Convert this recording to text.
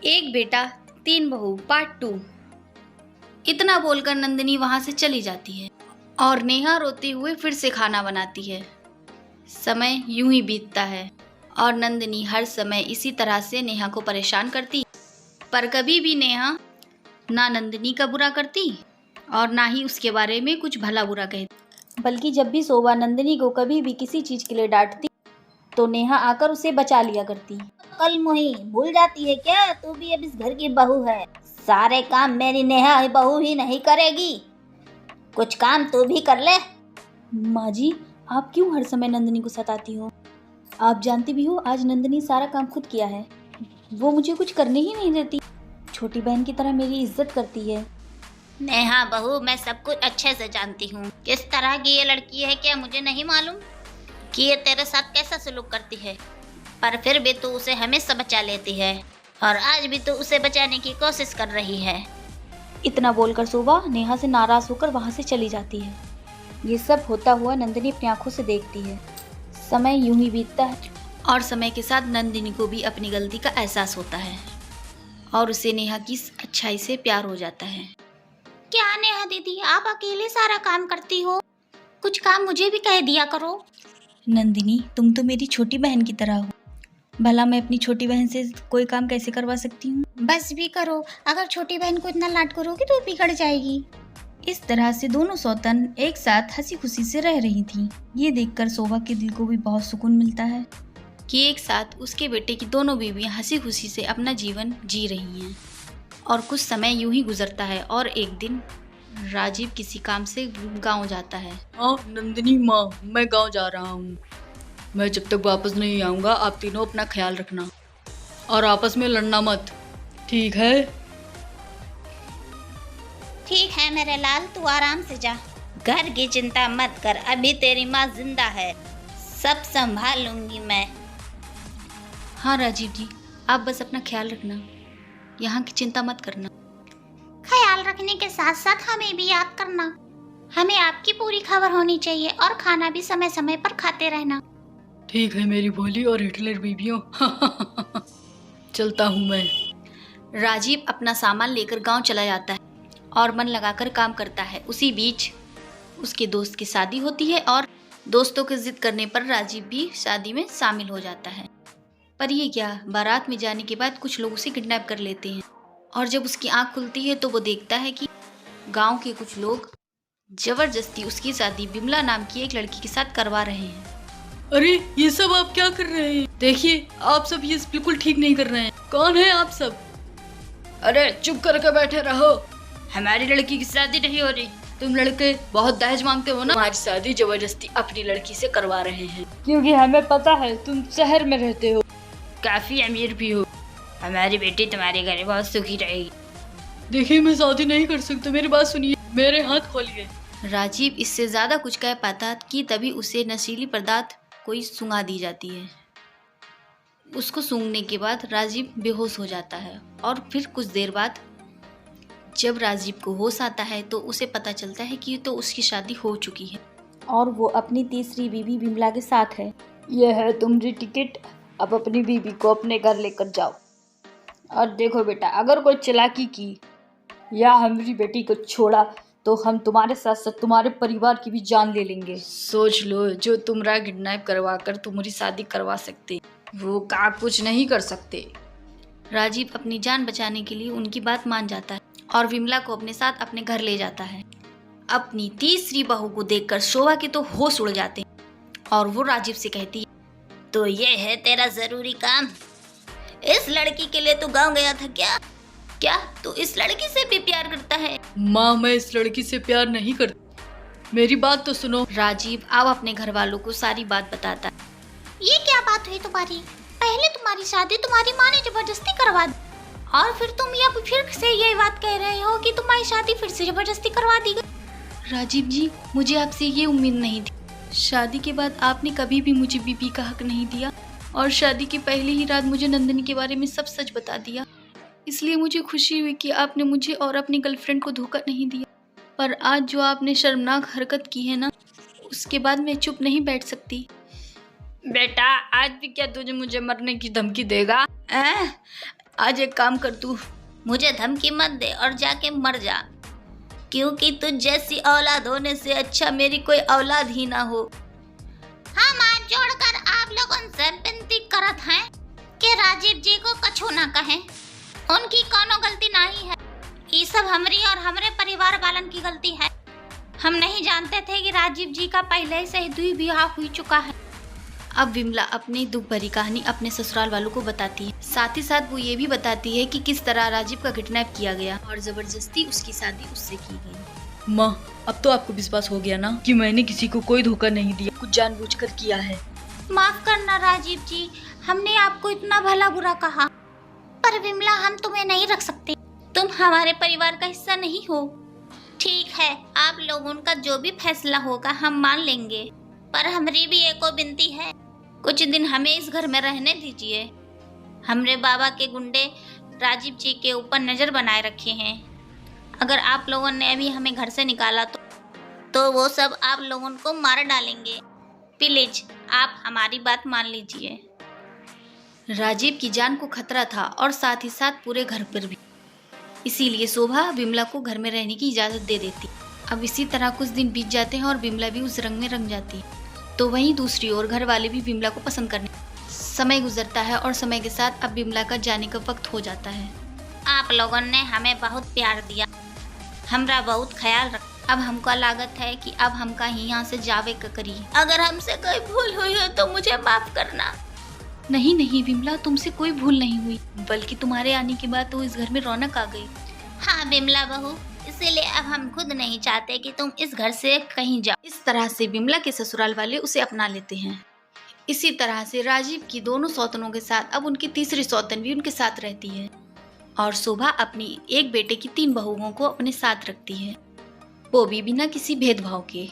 एक बेटा तीन बहू पार्ट 2। इतना बोलकर नंदिनी वहां से चली जाती है और नेहा रोते हुए फिर से खाना बनाती है। समय यूं ही बीतता है और नंदिनी हर समय इसी तरह से नेहा को परेशान करती, पर कभी भी नेहा ना नंदिनी का बुरा करती और ना ही उसके बारे में कुछ भला बुरा कहती, बल्कि जब भी शोभा नंदिनी को कभी भी किसी चीज के लिए डांटती तो नेहा आकर उसे बचा लिया करती। कल मोही भूल जाती है क्या? तू भी अब इस घर की बहू है। सारे काम मेरी नेहा बहू ही नहीं करेगी, कुछ काम तू भी कर ले। माँ जी, आप क्यों हर समय नंदिनी को सताती हो? आप जानती भी हो आज नंदिनी सारा काम खुद किया है। वो मुझे कुछ करने ही नहीं देती, छोटी बहन की तरह मेरी इज्जत करती है। नेहा बहू, मैं सब कुछ अच्छे से जानती हूँ। किस तरह की ये लड़की है क्या मुझे नहीं मालूम कि ये तेरे साथ कैसा सलूक करती है, पर फिर भी तू उसे हमेशा बचा लेती है और आज भी तू उसे बचाने की कोशिश कर रही है। इतना बोलकर शोभा नेहा से नाराज होकर वहां से चली जाती है। ये सब होता हुआ नंदिनी अपनी आंखों से देखती है। समय यूं ही बीतता है और समय के साथ नंदिनी को भी अपनी गलती का एहसास होता है और उसे नेहा की अच्छाई से प्यार हो जाता है। क्या नेहा दीदी, आप अकेले सारा काम करती हो? कुछ काम मुझे भी कह दिया करो। नंदिनी, तुम तो मेरी छोटी बहन की तरह हो, भला मैं अपनी छोटी बहन से कोई काम कैसे करवा सकती हूँ? बस भी करो, अगर छोटी बहन को इतना लाड करोगी तो बिगड़ जाएगी। इस तरह से दोनों सौतन एक साथ हंसी खुशी से रह रही थी। ये देखकर शोभा के दिल को भी बहुत सुकून मिलता है कि एक साथ उसके बेटे की दोनों बीवियां हंसी खुशी से अपना जीवन जी रही हैं। और कुछ समय यूं ही गुजरता है और एक दिन राजीव किसी काम से गांव जाता है। हाँ नंदिनी माँ, मैं गांव जा रहा हूँ। मैं जब तक वापस नहीं आऊँगा आप तीनों अपना ख्याल रखना और आपस में लड़ना मत, ठीक है? ठीक है मेरे लाल, तू आराम से जा। घर की चिंता मत कर, अभी तेरी माँ जिंदा है, सब संभाल लूंगी मैं। हाँ राजीव जी, आप बस अपना ख्याल रखना, यहाँ की चिंता मत करना। ख्याल रखने के साथ साथ हमें भी याद करना। हमें आपकी पूरी खबर होनी चाहिए और खाना भी समय समय पर खाते रहना। ठीक है मेरी भोली और हिटलर बीबियों। चलता हूँ मैं। राजीव अपना सामान लेकर गांव चला जाता है और मन लगाकर काम करता है। उसी बीच उसके दोस्त की शादी होती है और दोस्तों के जिद करने पर राजीव भी शादी में शामिल हो जाता है। पर ये क्या, बारात में जाने के बाद कुछ लोग उसे किडनैप कर लेते हैं और जब उसकी आंख खुलती है तो वो देखता है कि गांव के कुछ लोग जबरदस्ती उसकी शादी बिमला नाम की एक लड़की के साथ करवा रहे हैं। अरे ये सब आप क्या कर रहे हैं? देखिए आप सब ये बिल्कुल ठीक नहीं कर रहे हैं। कौन है आप सब? अरे चुप करके बैठे रहो, हमारी लड़की की शादी नहीं हो रही। तुम लड़के बहुत दहेज मांगते हो ना, हमारी शादी जबरदस्ती अपनी लड़की से करवा रहे हैं क्योंकि हमें पता है तुम शहर में रहते हो, काफी अमीर भी हो। हमारी बेटी तुम्हारे घर बहुत सुखी रहेगी। देखिए मैं शादी नहीं कर सकता, मेरी बात सुनिए, मेरे हाथ खोलिए। राजीव इससे ज्यादा कुछ कह पाता कि तभी उसे नशीली पदार्थ कोई सूंघा दी जाती है। उसको सूंघने के बाद राजीव बेहोश हो जाता है और फिर कुछ देर बाद जब राजीव को होश आता है तो उसे पता चलता है कि तो उसकी शादी हो चुकी है और वो अपनी तीसरी बीवी बिमला के साथ है। यह है तुम्हारी टिकट, अब अपनी बीबी को अपने घर लेकर जाओ। और देखो बेटा, अगर कोई चालाकी की या हमारी बेटी को छोड़ा तो हम तुम्हारे साथ साथ तुम्हारे परिवार की भी जान ले लेंगे। सोच लो, जो तुम्हारा किडनैप करवा कर तुम्हारी शादी करवा सकते वो का कुछ नहीं कर सकते। राजीव अपनी जान बचाने के लिए उनकी बात मान जाता है और विमला को अपने साथ अपने घर ले जाता है। अपनी तीसरी बहू को देखकर शोभा के तो होश उड़ जाते हैं और वो राजीव से कहती है, तो ये है तेरा जरूरी काम? इस लड़की के लिए तू गांव गया था क्या? क्या तू इस लड़की से भी प्यार करता है? माँ, मैं इस लड़की से प्यार नहीं करती, मेरी बात तो सुनो। राजीव अब अपने घर वालों को सारी बात बताता है। ये क्या बात हुई तुम्हारी? पहले तुम्हारी शादी तुम्हारी माँ ने जबरदस्ती करवा दी और फिर तुम ये फिर से ये बात कह रहे हो कि तुम्हारी शादी फिर से जबरदस्ती करवा दी गई। राजीव जी, मुझे आपसे ये उम्मीद नहीं थी। शादी के बाद आपने कभी भी मुझे बीबी का हक नहीं दिया और शादी की पहली ही रात मुझे नंदिनी के बारे में सब सच बता दिया। इसलिए मुझे खुशी हुई कि आपने मुझे और अपनी गर्लफ्रेंड को धोखा नहीं दिया। पर आज जो आपने शर्मनाक हरकत की है ना, उसके बाद मैं चुप नहीं बैठ सकती। बेटा, आज भी क्या तुझे मुझे मरने की धमकी देगा? आज एक काम कर तू, मुझे धमकी मत दे और जाके मर जा, क्योंकि तुझ जैसी औलाद होने से अच्छा मेरी कोई औलाद ही ना हो। हम हाथ जोड़कर आप लोगों से विनती करत हैं कि राजीव जी को कछु ना कहें। उनकी कोनो गलती नहीं है, ये सब हमारी और हमारे परिवार वालन की गलती है। हम नहीं जानते थे कि राजीव जी का पहले से ही दुई ब्याह हो चुका है। अब विमला अपनी दुख भरी कहानी अपने ससुराल वालों को बताती है। साथ ही साथ वो ये भी बताती है कि किस तरह राजीव का किडनैप किया गया और जबरदस्ती उसकी शादी उससे की गई। माँ अब तो आपको विश्वास हो गया ना कि मैंने किसी को कोई धोखा नहीं दिया, कुछ जानबूझकर किया है। माफ करना राजीव जी, हमने आपको इतना भला बुरा कहा, पर विमला हम तुम्हें नहीं रख सकते। तुम हमारे परिवार का हिस्सा नहीं हो। ठीक है, आप लोगों का जो भी फैसला होगा हम मान लेंगे, पर हमारी भी एक और विनती है, कुछ दिन हमें इस घर में रहने दीजिए। हमरे बाबा के गुंडे राजीव जी के ऊपर नजर बनाए रखे हैं। अगर आप लोगों ने अभी हमें घर से निकाला तो वो सब आप लोगों को मार डालेंगे। प्लीज आप हमारी बात मान लीजिए। राजीव की जान को खतरा था और साथ ही साथ पूरे घर पर भी, इसीलिए शोभा विमला को घर में रहने की इजाज़त दे देती। अब इसी तरह कुछ दिन बीत जाते हैं और विमला भी उस रंग में रंग जाती है। तो वहीं दूसरी ओर घर वाले भी विमला को पसंद करने। समय गुजरता है और समय के साथ अब विमला का जाने का वक्त हो जाता है। आप लोगों ने हमें बहुत प्यार दिया, हमरा बहुत ख्याल रख। अब हमको लागत है कि अब हमका यहाँ से जावे का करी। अगर हमसे कोई भूल हुई हो तो मुझे माफ करना। नहीं नहीं विमला, तुमसे कोई भूल नहीं हुई, बल्कि तुम्हारे आने के बाद तो इस घर में रौनक आ गई। हाँ विमला बहू, इसीलिए अब हम खुद नहीं चाहते कि तुम इस घर से कहीं जाओ। इस तरह से विमला के ससुराल वाले उसे अपना लेते हैं। इसी तरह से राजीव की दोनों सौतनों के साथ अब उनकी तीसरी सौतन भी उनके साथ रहती है और शोभा अपनी एक बेटे की 3 बहुओं को अपने साथ रखती है, वो भी बिना किसी भेदभाव के।